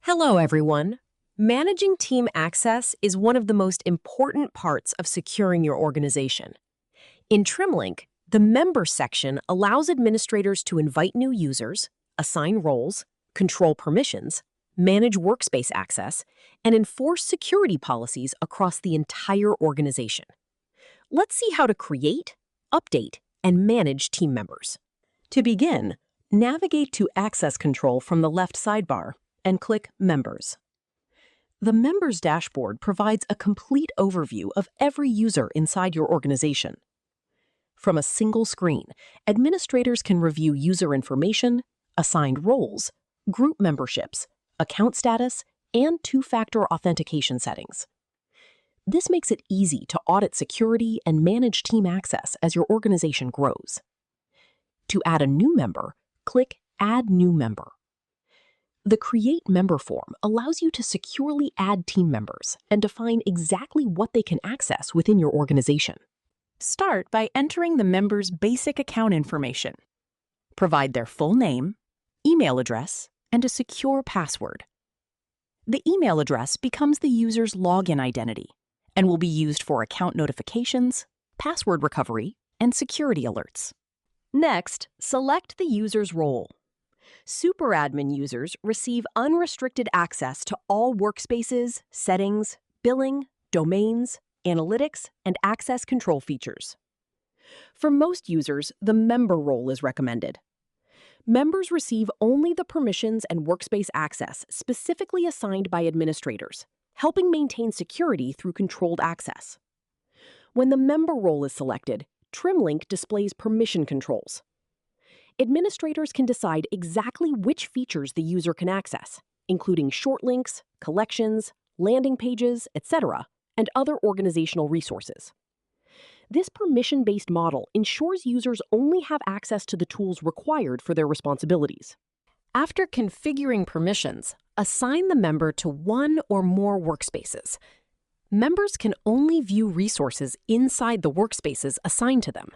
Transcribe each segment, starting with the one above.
Hello, everyone. Managing team access is one of the most important parts of securing your organization. In Trimlink, the Members section allows administrators to invite new users, assign roles, control permissions, manage workspace access, and enforce security policies across the entire organization. Let's see how to create, update, and manage team members. To begin, navigate to Access Control from the left sidebar and click Members. The Members dashboard provides a complete overview of every user inside your organization. From a single screen, administrators can review user information, assigned roles, group memberships, account status, and two-factor authentication settings. This makes it easy to audit security and manage team access as your organization grows. To add a new member, click Add New Member. The Create Member form allows you to securely add team members and define exactly what they can access within your organization. Start by entering the member's basic account information. Provide their full name, email address, and a secure password. The email address becomes the user's login identity and will be used for account notifications, password recovery, and security alerts. Next, select the user's role. Superadmin users receive unrestricted access to all workspaces, settings, billing, domains, analytics, and access control features. For most users, the member role is recommended. Members receive only the permissions and workspace access specifically assigned by administrators, helping maintain security through controlled access. When the member role is selected, Trimlink displays permission controls. Administrators can decide exactly which features the user can access, including short links, collections, landing pages, etc., and other organizational resources. This permission-based model ensures users only have access to the tools required for their responsibilities. After configuring permissions, assign the member to one or more workspaces. Members can only view resources inside the workspaces assigned to them.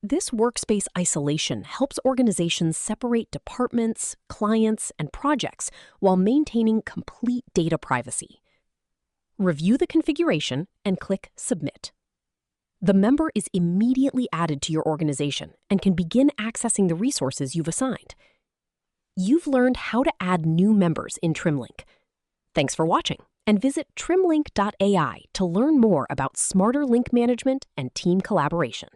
This workspace isolation helps organizations separate departments, clients, and projects while maintaining complete data privacy. Review the configuration and click Submit. The member is immediately added to your organization and can begin accessing the resources you've assigned. You've learned how to add new members in Trimlink. Thanks for watching, and visit trimlink.ai to learn more about smarter link management and team collaboration.